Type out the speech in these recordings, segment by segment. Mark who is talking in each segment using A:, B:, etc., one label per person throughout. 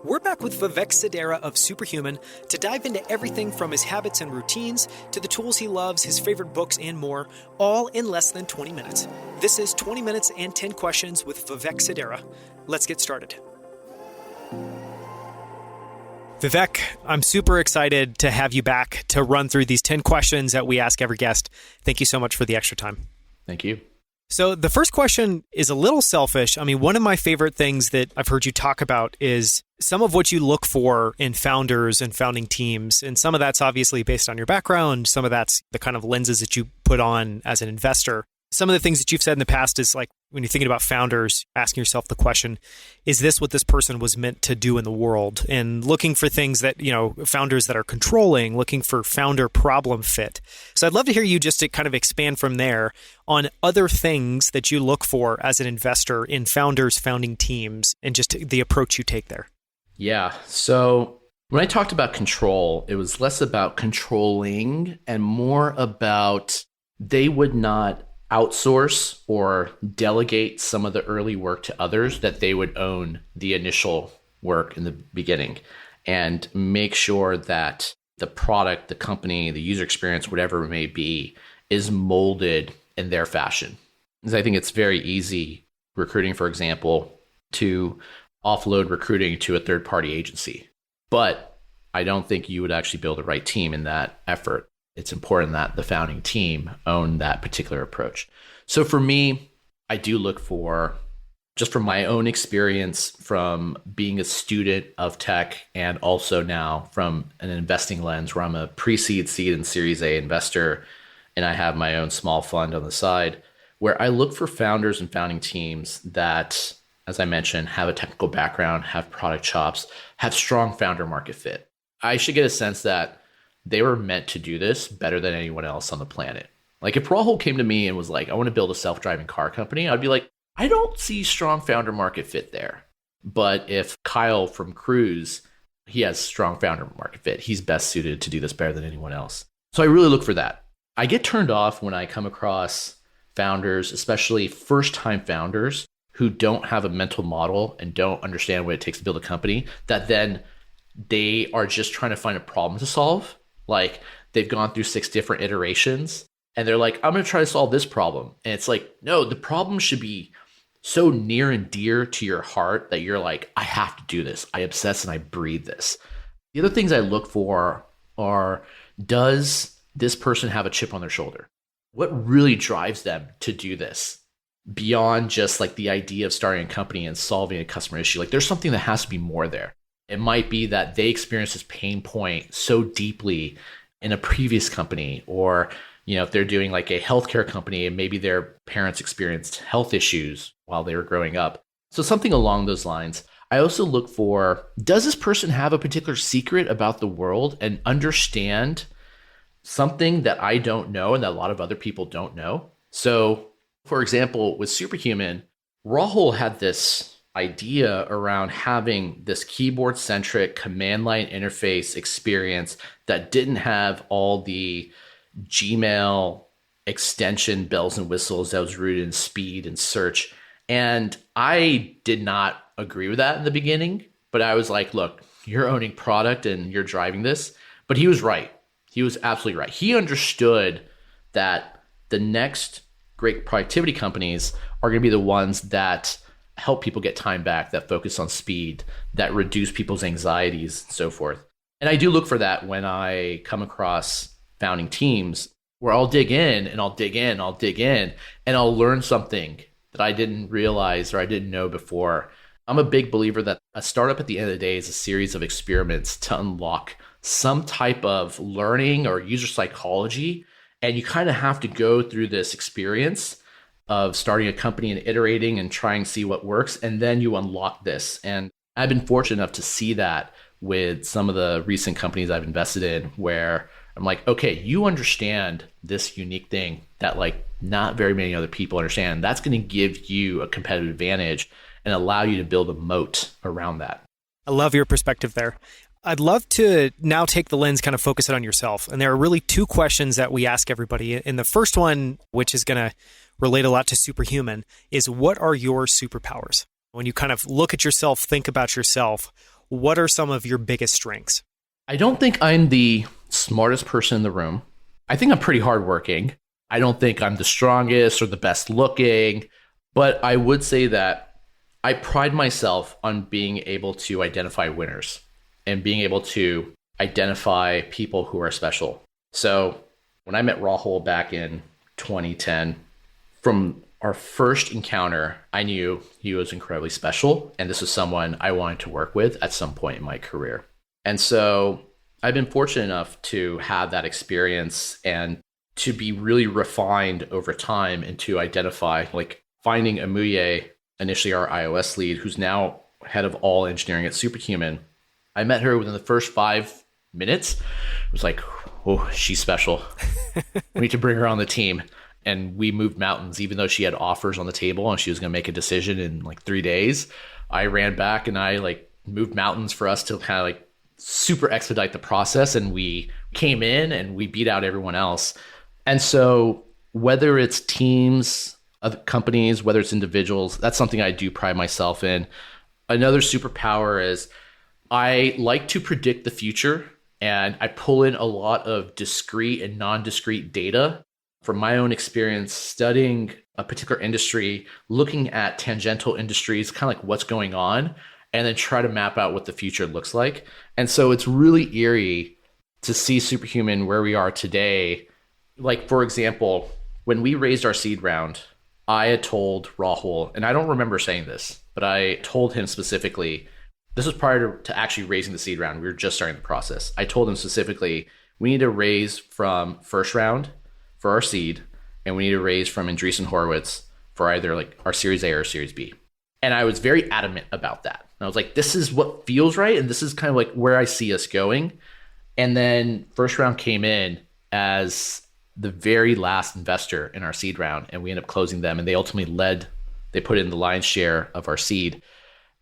A: We're back with Vivek Sodera of Superhuman to dive into everything from his habits and routines to the tools he loves, his favorite books, and more, all in less than 20 minutes. This is 20 Minutes and 10 Questions with Vivek Sodera. Let's get started. Vivek, I'm super excited to have you back to run through these 10 questions that we ask every guest. Thank you so much for the extra time.
B: Thank you.
A: So the first question is a little selfish. I mean, one of my favorite things that I've heard you talk about is some of what you look for in founders and founding teams. And some of that's obviously based on your background. Some of that's the kind of lenses that you put on as an investor. Some of the things that you've said in the past is like, when you're thinking about founders, asking yourself the question, is this what this person was meant to do in the world? And looking for things that, founders that are controlling, looking for founder problem fit. So I'd love to hear you just to kind of expand from there on other things that you look for as an investor in founders, founding teams, and just the approach you take there.
B: Yeah. So when I talked about control, it was less about controlling and more about they would not outsource or delegate some of the early work to others, that they would own the initial work in the beginning and make sure that the product, the company, the user experience, whatever it may be, is molded in their fashion. Because I think it's very easy, recruiting, for example, to offload recruiting to a third-party agency. But I don't think you would actually build the right team in that effort. It's important that the founding team own that particular approach. So for me, I do look for, just from my own experience from being a student of tech and also now from an investing lens where I'm a pre-seed, seed, and Series A investor, and I have my own small fund on the side, where I look for founders and founding teams that, as I mentioned, have a technical background, have product chops, have strong founder market fit. I should get a sense that they were meant to do this better than anyone else on the planet. Like if Rahul came to me and was like, I want to build a self-driving car company, I'd be like, I don't see strong founder market fit there. But if Kyle from Cruise, he has strong founder market fit, he's best suited to do this better than anyone else. So I really look for that. I get turned off when I come across founders, especially first-time founders who don't have a mental model and don't understand what it takes to build a company, that then they are just trying to find a problem to solve. Like they've gone through 6 different iterations and they're like, I'm going to try to solve this problem. And it's like, no, the problem should be so near and dear to your heart that you're like, I have to do this. I obsess and I breathe this. The other things I look for are, does this person have a chip on their shoulder? What really drives them to do this beyond just like the idea of starting a company and solving a customer issue? Like there's something that has to be more there. It might be that they experienced this pain point so deeply in a previous company, or, if they're doing like a healthcare company and maybe their parents experienced health issues while they were growing up. So something along those lines. I also look for, does this person have a particular secret about the world and understand something that I don't know and that a lot of other people don't know? So for example, with Superhuman, Rahul had this idea around having this keyboard-centric command line interface experience that didn't have all the Gmail extension bells and whistles that was rooted in speed and search. And I did not agree with that in the beginning, but I was like, look, you're owning product and you're driving this. But he was right. He was absolutely right. He understood that the next great productivity companies are going to be the ones that help people get time back, that focus on speed, that reduce people's anxieties and so forth. And I do look for that when I come across founding teams where I'll dig in and I'll dig in, and I'll learn something that I didn't realize or I didn't know before. I'm a big believer that a startup at the end of the day is a series of experiments to unlock some type of learning or user psychology. And you kind of have to go through this experience of starting a company and iterating and trying to see what works. And then you unlock this. And I've been fortunate enough to see that with some of the recent companies I've invested in, where I'm like, okay, you understand this unique thing that like not very many other people understand. That's going to give you a competitive advantage and allow you to build a moat around that.
A: I love your perspective there. I'd love to now take the lens, kind of focus it on yourself. And there are really 2 questions that we ask everybody. And the first one, which is going to relate a lot to Superhuman, is what are your superpowers? When you kind of look at yourself, think about yourself, what are some of your biggest strengths?
B: I don't think I'm the smartest person in the room. I think I'm pretty hardworking. I don't think I'm the strongest or the best looking, but I would say that I pride myself on being able to identify winners and being able to identify people who are special. So when I met Rahul back in 2010, from our first encounter, I knew he was incredibly special, and this was someone I wanted to work with at some point in my career. And so I've been fortunate enough to have that experience and to be really refined over time and to identify, like finding Amuye, initially our iOS lead, who's now head of all engineering at Superhuman. I met her within the first 5 minutes. It was like, oh, she's special. We need to bring her on the team. And we moved mountains, even though she had offers on the table and she was going to make a decision in like 3 days. I ran back and I like moved mountains for us to kind of like super expedite the process. And we came in and we beat out everyone else. And so whether it's teams, other companies, whether it's individuals, that's something I do pride myself in. Another superpower is I like to predict the future, and I pull in a lot of discrete and non-discrete data from my own experience studying a particular industry, looking at tangential industries, kind of like what's going on, and then try to map out what the future looks like. And so it's really eerie to see Superhuman where we are today. Like, for example, when we raised our seed round, I had told Rahul, and I don't remember saying this, but I told him specifically, this was prior to actually raising the seed round. We were just starting the process. I told him specifically, we need to raise from first round for our seed, and we need to raise from Andreessen Horowitz for either like our Series A or Series B. And I was very adamant about that. And I was like, this is what feels right, and this is kind of like where I see us going. And then first round came in as the very last investor in our seed round, and we ended up closing them, and they ultimately they put in the lion's share of our seed.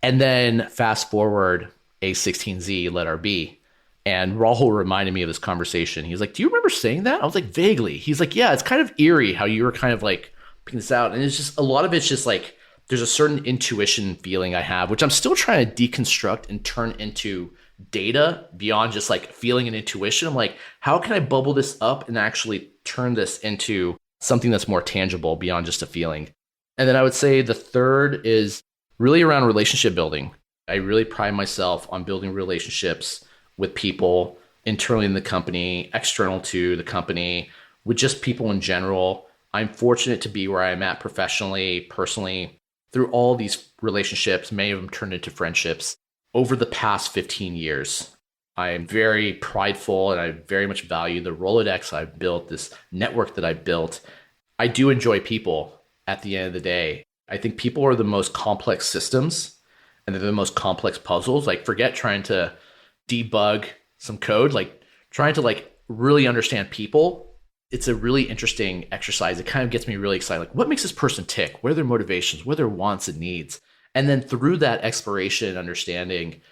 B: And then fast forward, A16Z led our B. And Rahul reminded me of this conversation. He was like, do you remember saying that? I was like, vaguely. He's like, yeah, it's kind of eerie how you were kind of like picking this out. And it's just, a lot of it's just like, there's a certain intuition feeling I have, which I'm still trying to deconstruct and turn into data beyond just like feeling and intuition. I'm like, how can I bubble this up and actually turn this into something that's more tangible beyond just a feeling? And then I would say the third is really around relationship building. I really pride myself on building relationships with people internally in the company, external to the company, with just people in general. I'm fortunate to be where I'm at professionally, personally, through all these relationships. Many of them turned into friendships over the past 15 years. I am very prideful and I very much value the Rolodex I've built, this network that I built. I do enjoy people at the end of the day. I think people are the most complex systems and they're the most complex puzzles. Like, forget trying to debug some code, like trying to like really understand people. It's a really interesting exercise. It kind of gets me really excited. Like, what makes this person tick? What are their motivations? What are their wants and needs? And then through that exploration and understanding,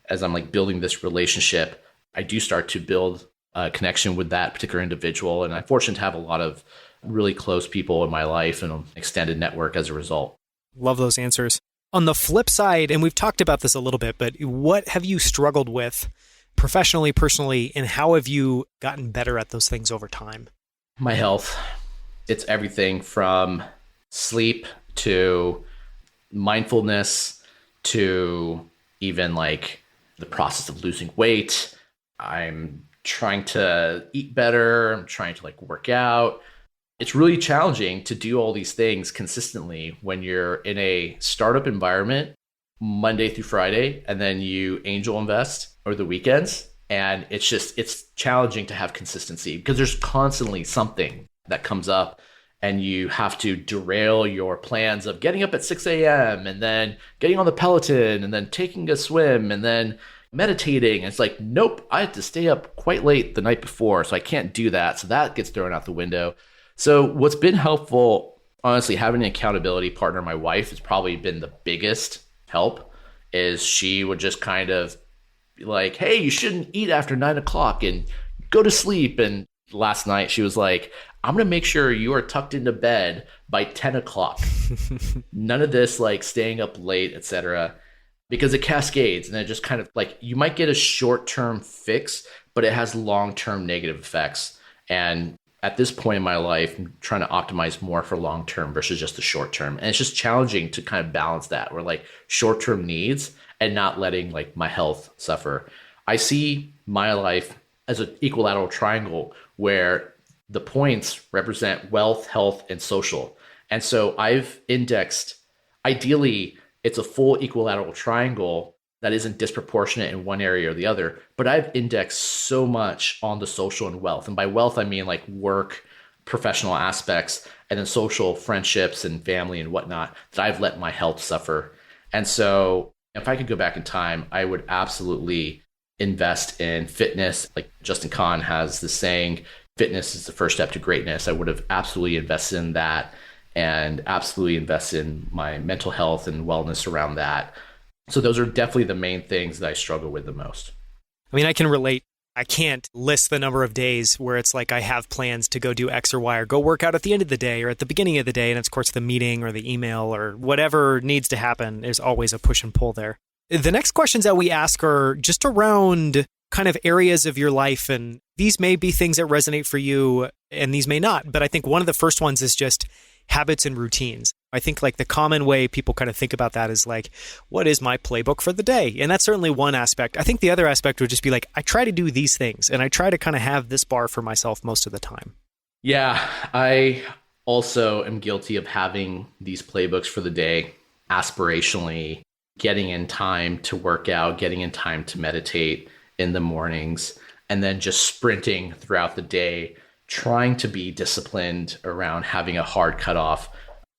B: as I'm like building this relationship, I do start to build a connection with that particular individual. And I'm fortunate to have a lot of really close people in my life and an extended network as a result.
A: Love those answers. On the flip side, and we've talked about this a little bit, but what have you struggled with professionally, personally, and how have you gotten better at those things over time?
B: My health. It's everything from sleep to mindfulness to even like the process of losing weight. I'm trying to eat better. I'm trying to like work out. It's really challenging to do all these things consistently when you're in a startup environment Monday through Friday, and then you angel invest over the weekends. And it's challenging to have consistency because there's constantly something that comes up and you have to derail your plans of getting up at 6 a.m. and then getting on the Peloton and then taking a swim and then meditating. And it's like, nope, I have to stay up quite late the night before, so I can't do that. So that gets thrown out the window. So what's been helpful, honestly, having an accountability partner, my wife, has probably been the biggest help. Is she would just kind of be like, hey, you shouldn't eat after 9 o'clock and go to sleep. And last night she was like, I'm going to make sure you are tucked into bed by 10 o'clock. None of this like staying up late, etc. because it cascades and it just kind of like you might get a short-term fix, but it has long-term negative effects. And at this point in my life, I'm trying to optimize more for long-term versus just the short-term. And it's just challenging to kind of balance that where like short-term needs and not letting like my health suffer. I see my life as an equilateral triangle where the points represent wealth, health, and social. And so I've indexed, ideally, it's a full equilateral triangle that isn't disproportionate in one area or the other, but I've indexed so much on the social and wealth. And by wealth, I mean like work, professional aspects, and then social friendships and family and whatnot that I've let my health suffer. And so if I could go back in time, I would absolutely invest in fitness. Like Justin Kahn has the saying, fitness is the first step to greatness. I would have absolutely invested in that and absolutely invested in my mental health and wellness around that. So those are definitely the main things that I struggle with the most.
A: I mean, I can relate. I can't list the number of days where it's like I have plans to go do X or Y or go work out at the end of the day or at the beginning of the day. And it's, of course, the meeting or the email or whatever needs to happen. There's always a push and pull there. The next questions that we ask are just around kind of areas of your life. And these may be things that resonate for you and these may not. But I think one of the first ones is just habits and routines. I think like the common way people kind of think about that is like, what is my playbook for the day? And that's certainly one aspect. I think the other aspect would just be like, I try to do these things and I try to kind of have this bar for myself most of the time.
B: Yeah, I also am guilty of having these playbooks for the day, aspirationally, getting in time to work out, getting in time to meditate in the mornings, and then just sprinting throughout the day, trying to be disciplined around having a hard cutoff.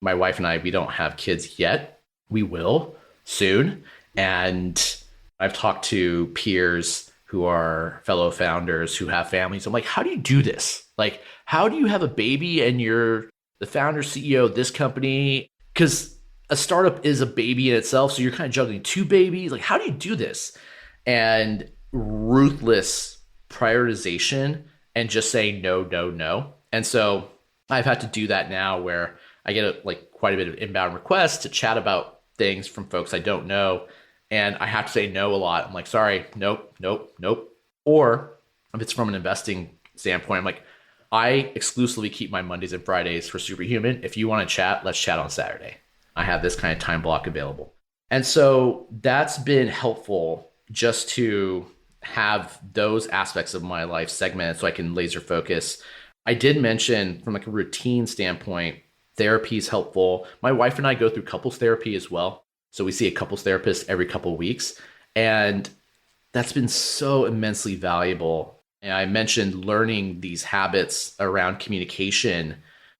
B: My wife and I, we don't have kids yet. We will soon. And I've talked to peers who are fellow founders who have families. I'm like, how do you do this? Like, how do you have a baby and you're the founder, CEO of this company? Because a startup is a baby in itself. So you're kind of juggling two babies. Like, how do you do this? And ruthless prioritization and just saying no, no, no. And so I've had to do that now where I get quite a bit of inbound requests to chat about things from folks I don't know. And I have to say no a lot. I'm like, sorry, nope, nope, nope. Or if it's from an investing standpoint, I'm like, I exclusively keep my Mondays and Fridays for Superhuman. If you want to chat, let's chat on Saturday. I have this kind of time block available. And so that's been helpful just to have those aspects of my life segmented so I can laser focus. I did mention from like a routine standpoint, therapy is helpful. My wife and I go through couples therapy as well. So we see a couples therapist every couple of weeks. And that's been so immensely valuable. And I mentioned learning these habits around communication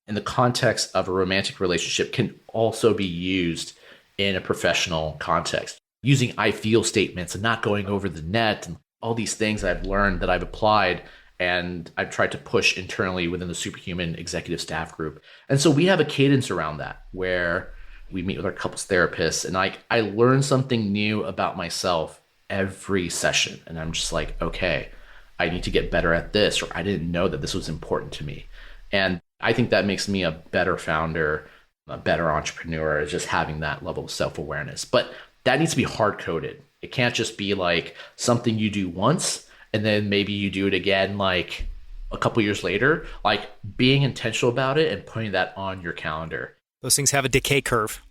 B: in the context of a romantic relationship can also be used in a professional context. Using I feel statements and not going over the net and all these things that I've learned that I've applied and I've tried to push internally within the Superhuman executive staff group. And so we have a cadence around that where we meet with our couples therapists and I learn something new about myself every session. And I'm just like, okay, I need to get better at this, or I didn't know that this was important to me. And I think that makes me a better founder, a better entrepreneur, is just having that level of self-awareness. But that needs to be hard-coded. It can't just be like something you do once and then maybe you do it again like a couple years later. Like being intentional about it and putting that on your calendar.
A: Those things have a decay curve.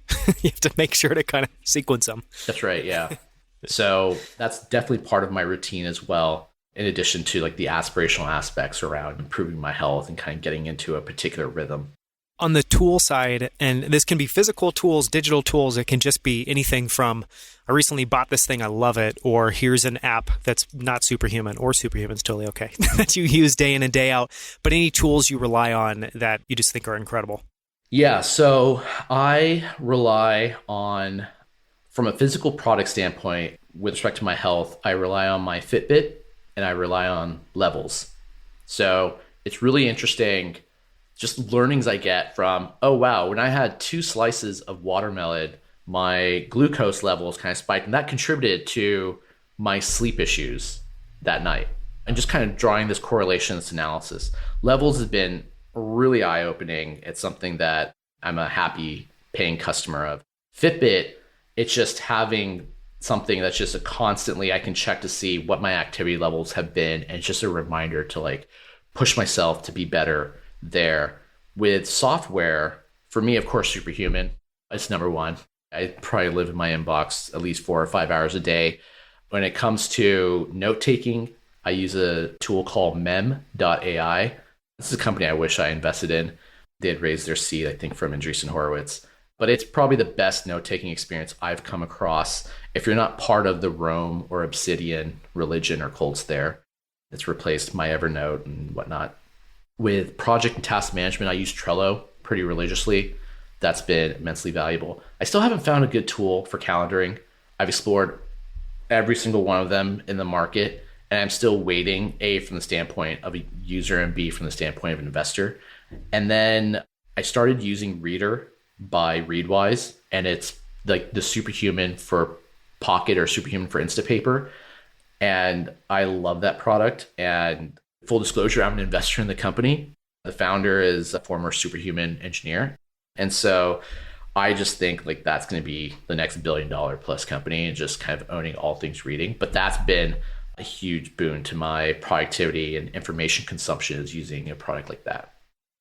A: You have to make sure to kind of sequence them.
B: That's right, yeah. So that's definitely part of my routine as well, in addition to like the aspirational aspects around improving my health and kind of getting into a particular rhythm.
A: On the tool side, and this can be physical tools, digital tools, it can just be anything from, I recently bought this thing, I love it, or here's an app that's not Superhuman, or Superhuman's totally okay, that you use day in and day out, but any tools you rely on that you just think are incredible.
B: Yeah, so I rely on, from a physical product standpoint, with respect to my health, I rely on my Fitbit and I rely on levels. So it's really interesting just learnings I get from, oh, wow, when I had 2 slices of watermelon, my glucose levels kind of spiked, and that contributed to my sleep issues that night. And just kind of drawing this correlation, this analysis. Levels has been really eye-opening. It's something that I'm a happy paying customer of. Fitbit, it's just having something that's just a constantly I can check to see what my activity levels have been. And it's just a reminder to like push myself to be better there. With software, for me, of course, Superhuman, it's number one. I probably live in my inbox at least 4 or 5 hours a day. When it comes to note taking, I use a tool called mem.ai. This is a company I wish I invested in. They had raised their seed, I think, from Andreessen Horowitz. But it's probably the best note-taking experience I've come across. If you're not part of the Rome or Obsidian religion or cults there, it's replaced my Evernote and whatnot. With project and task management, I use Trello pretty religiously. That's been immensely valuable. I still haven't found a good tool for calendaring. I've explored every single one of them in the market, and I'm still waiting, A, from the standpoint of a user, and B, from the standpoint of an investor. And then I started using Reader by Readwise, and it's like the Superhuman for Pocket or Superhuman for Instapaper. And I love that product. And full disclosure, I'm an investor in the company. The founder is a former Superhuman engineer. And so I just think like that's going to be the next $1 billion plus company, and just kind of owning all things reading. But that's been a huge boon to my productivity and information consumption, is using a product like that.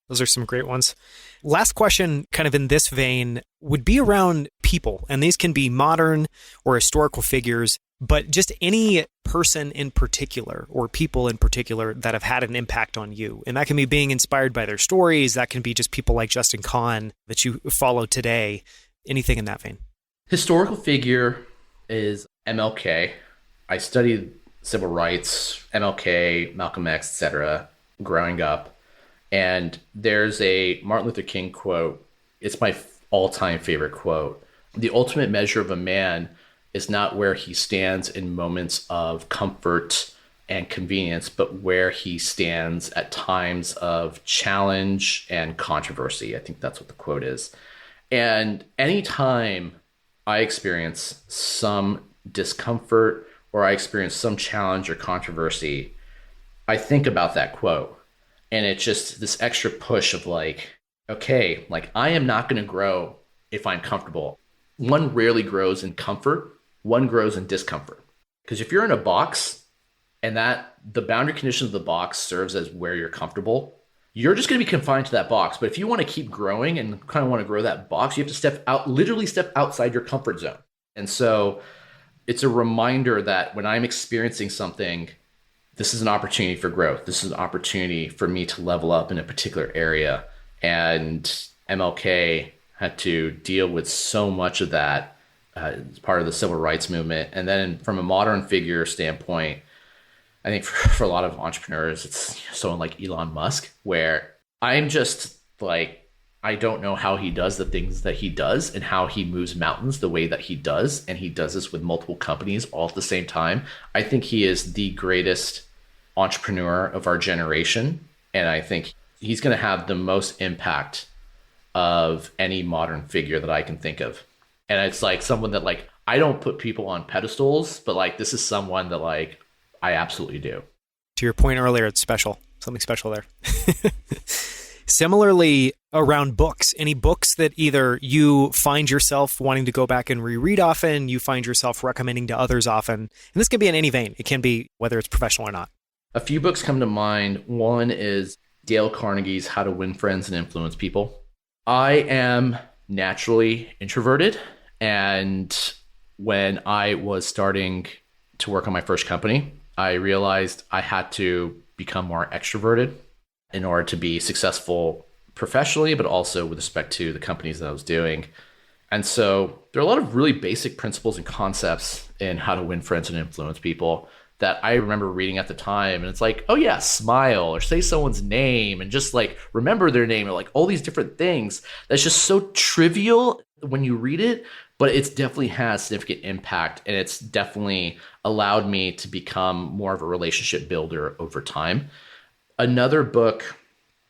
A: Those are some great ones. Last question, kind of in this vein, would be around people. And these can be modern or historical figures, but just any person in particular or people in particular that have had an impact on you. And that can be being inspired by their stories. That can be just people like Justin Kan that you follow today. Anything in that vein.
B: Historical figure is MLK. I studied civil rights, MLK, Malcolm X, etc. growing up. And there's a Martin Luther King quote. It's my all-time favorite quote. The ultimate measure of a man is not where he stands in moments of comfort and convenience, but where he stands at times of challenge and controversy. I think that's what the quote is. And anytime I experience some discomfort or I experience some challenge or controversy, I think about that quote. And it's just this extra push of like, okay, like I am not going to grow if I'm comfortable. One rarely grows in comfort. One grows in discomfort. Because if you're in a box and that the boundary conditions of the box serves as where you're comfortable, you're just going to be confined to that box. But if you want to keep growing and kind of want to grow that box, you have to step out, literally step outside your comfort zone. And so it's a reminder that when I'm experiencing something, this is an opportunity for growth. This is an opportunity for me to level up in a particular area. And MLK had to deal with so much of that as part of the civil rights movement. And then from a modern figure standpoint, I think for a lot of entrepreneurs, it's someone like Elon Musk, where I'm just like, I don't know how he does the things that he does and how he moves mountains the way that he does. And he does this with multiple companies all at the same time. I think he is the greatest entrepreneur of our generation. And I think he's going to have the most impact of any modern figure that I can think of. And it's like someone that like, I don't put people on pedestals, but like, this is someone that like, I absolutely do.
A: To your point earlier, it's special, something special there. Similarly, around books, any books that either you find yourself wanting to go back and reread often, you find yourself recommending to others often, and this can be in any vein. It can be whether it's professional or not.
B: A few books come to mind. One is Dale Carnegie's How to Win Friends and Influence People. I am naturally introverted, and when I was starting to work on my first company, I realized I had to become more extroverted in order to be successful professionally, but also with respect to the companies that I was doing. And so there are a lot of really basic principles and concepts in How to Win Friends and Influence People that I remember reading at the time. And it's like, oh yeah, smile or say someone's name and just like remember their name or like all these different things. That's just so trivial when you read it, but it's definitely has significant impact. And it's definitely allowed me to become more of a relationship builder over time. Another book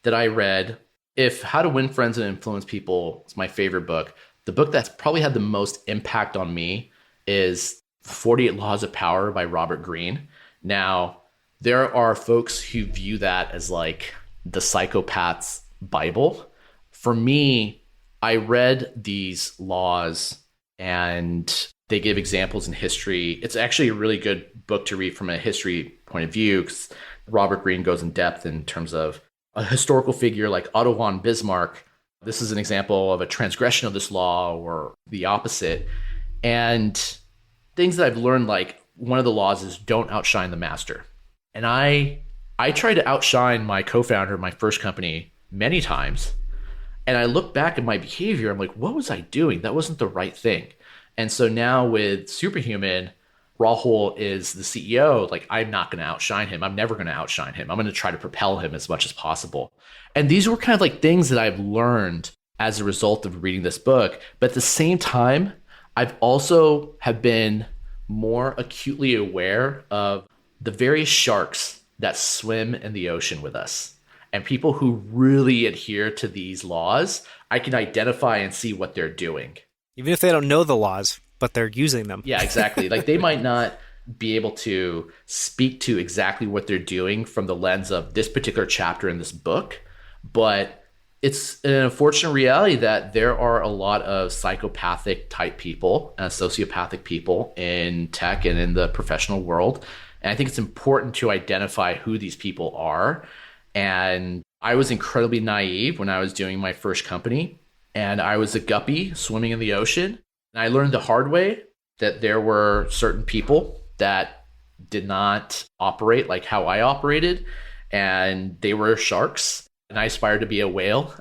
B: that I read, if How to Win Friends and Influence People is my favorite book, the book that's probably had the most impact on me is 48 Laws of Power by Robert Greene. Now, there are folks who view that as like the psychopath's Bible. For me, I read these laws and They give examples in history. It's actually a really good book to read from a history point of view because Robert Greene goes in depth in terms of a historical figure like Otto von Bismarck. This is an example of a transgression of this law or the opposite. And things that I've learned, like one of the laws is don't outshine the master. And I tried to outshine my co-founder of my first company many times. And I look back at my behavior, I'm like, what was I doing? That wasn't the right thing. And so now with Superhuman, Rahul is the CEO. Like, I'm not going to outshine him. I'm never going to outshine him. I'm going to try to propel him as much as possible. And these were kind of like things that I've learned as a result of reading this book. But at the same time, I've also have been more acutely aware of the various sharks that swim in the ocean with us. And people who really adhere to these laws, I can identify and see what they're doing.
A: Even if they don't know the laws, but they're using them.
B: Yeah, exactly. Like, they might not be able to speak to exactly what they're doing from the lens of this particular chapter in this book, but it's an unfortunate reality that there are a lot of psychopathic type people and sociopathic people in tech and in the professional world. And I think it's important to identify who these people are. And I was incredibly naive when I was doing my first company, and I was a guppy swimming in the ocean. And I learned the hard way that there were certain people that did not operate like how I operated, and they were sharks. And I aspired to be a whale,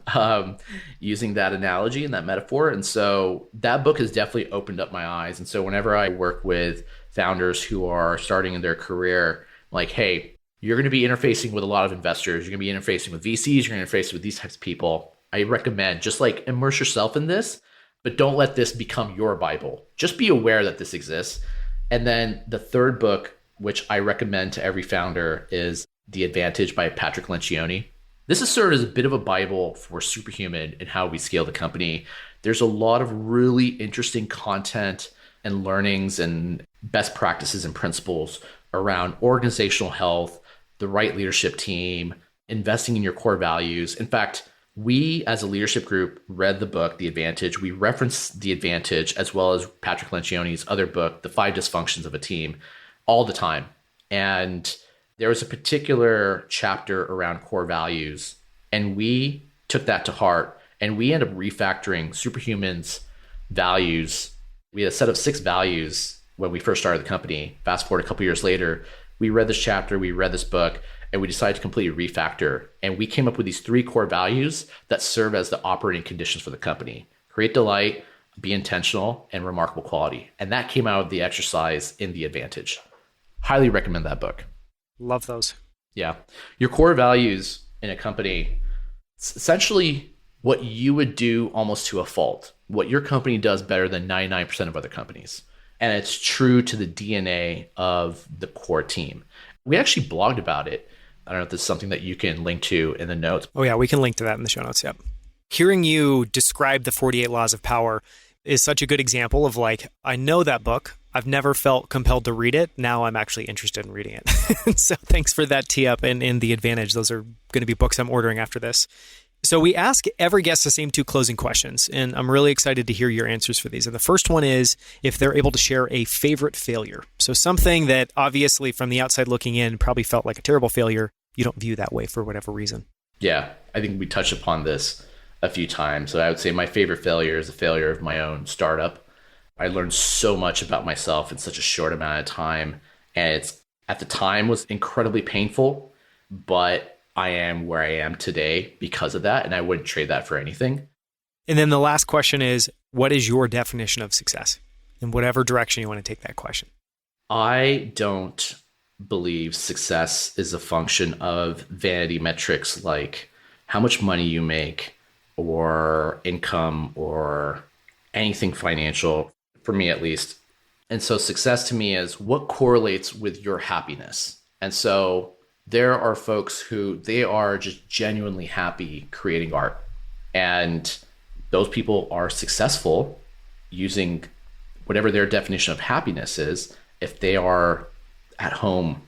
B: using that analogy and that metaphor. And so that book has definitely opened up my eyes. And so whenever I work with founders who are starting in their career, like, hey, you're going to be interfacing with a lot of investors. You're going to be interfacing with VCs. You're going to interface with these types of people. I recommend just like immerse yourself in this, but don't let this become your Bible. Just be aware that this exists. And then the third book, which I recommend to every founder, is The Advantage by Patrick Lencioni. This has served as a bit of a Bible for Superhuman and how we scale the company. There's a lot of really interesting content and learnings and best practices and principles around organizational health, the right leadership team, investing in your core values. In fact, we as a leadership group read the book, The Advantage. We referenced The Advantage as well as Patrick Lencioni's other book, The 5 Dysfunctions of a Team, all the time. And there was a particular chapter around core values, and we took that to heart, and we ended up refactoring Superhuman's values. We had a set of 6 values when we first started the company. Fast forward a couple years later, we read this chapter, we read this book, and we decided to completely refactor. And we came up with these 3 core values that serve as the operating conditions for the company: create delight, be intentional, and remarkable quality. And that came out of the exercise in The Advantage. Highly recommend that book.
A: Love those.
B: Yeah. Your core values in a company, it's essentially what you would do almost to a fault, what your company does better than 99% of other companies. And it's true to the DNA of the core team. We actually blogged about it. I don't know if this is something that you can link to in the notes.
A: Oh yeah, we can link to that in the show notes. Yep. Hearing you describe the 48 Laws of Power is such a good example of, like, I know that book. I've never felt compelled to read it. Now I'm actually interested in reading it. So thanks for that tee up and in The Advantage. Those are going to be books I'm ordering after this. So we ask every guest the same 2 closing questions, and I'm really excited to hear your answers for these. And the first one is if they're able to share a favorite failure. So something that obviously from the outside looking in probably felt like a terrible failure. You don't view that way for whatever reason.
B: Yeah, I think we touched upon this a few times. So I would say my favorite failure is a failure of my own startup. I learned so much about myself in such a short amount of time. And it's, at the time, was incredibly painful, but I am where I am today because of that. And I wouldn't trade that for anything.
A: And then the last question is, what is your definition of success? In whatever direction you want to take that question.
B: I don't believe success is a function of vanity metrics like how much money you make or income or anything financial, for me at least. And so success to me is what correlates with your happiness. And so there are folks who they are just genuinely happy creating art. And those people are successful using whatever their definition of happiness is. If they are at home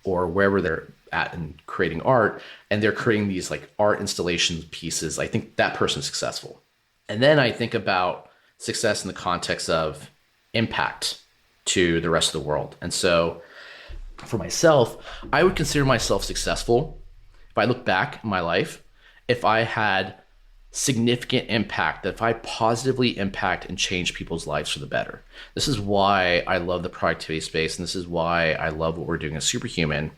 B: or wherever they're at and creating art, and they're creating these like art installation pieces, I think that person's successful. And then I think about success in the context of impact to the rest of the world. And so for myself, I would consider myself successful if I look back in my life, if I had significant impact, that if I positively impact and change people's lives for the better. This is why I love the productivity space, and this is why I love what we're doing at Superhuman.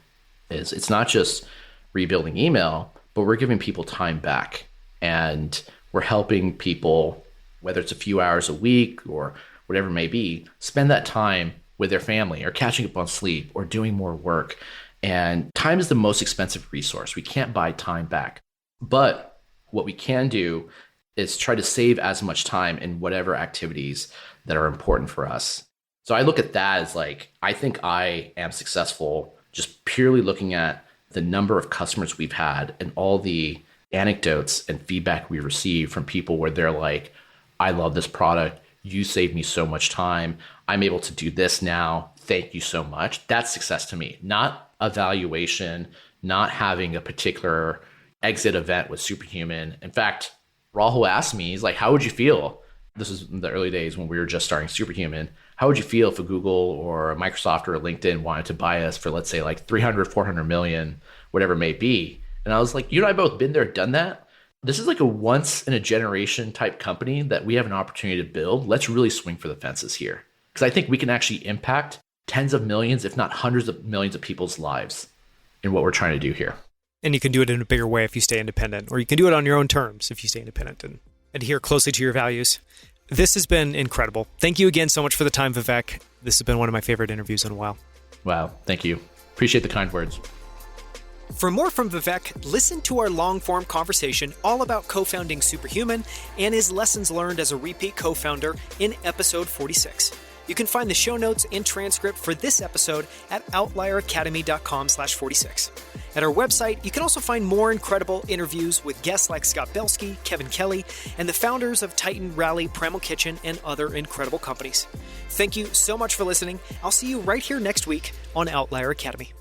B: Is it's not just rebuilding email, but we're giving people time back, and we're helping people, whether it's a few hours a week or whatever it may be, spend that time with their family or catching up on sleep or doing more work. And time is the most expensive resource. We can't buy time back. But what we can do is try to save as much time in whatever activities that are important for us. So I look at that as like, I think I am successful just purely looking at the number of customers we've had and all the anecdotes and feedback we receive from people where they're like, I love this product. You saved me so much time. I'm able to do this now. Thank you so much. That's success to me, not a valuation, not having a particular exit event with Superhuman. In fact, Rahul asked me, he's like, how would you feel? This is in the early days when we were just starting Superhuman. How would you feel if a Google or a Microsoft or a LinkedIn wanted to buy us for, let's say, like 300, 400 million, whatever it may be? And I was like, you and I both been there, done that. This is like a once in a generation type company that we have an opportunity to build. Let's really swing for the fences here. Because I think we can actually impact tens of millions, if not hundreds of millions of people's lives in what we're trying to do here.
A: And you can do it in a bigger way if you stay independent, or you can do it on your own terms if you stay independent and adhere closely to your values. This has been incredible. Thank you again so much for the time, Vivek. This has been one of my favorite interviews in a while.
B: Wow. Thank you. Appreciate the kind words.
A: For more from Vivek, listen to our long-form conversation all about co-founding Superhuman and his lessons learned as a repeat co-founder in episode 46. You can find the show notes and transcript for this episode at outlieracademy.com/46. At our website, you can also find more incredible interviews with guests like Scott Belsky, Kevin Kelly, and the founders of Titan, Rally, Primal Kitchen, and other incredible companies. Thank you so much for listening. I'll see you right here next week on Outlier Academy.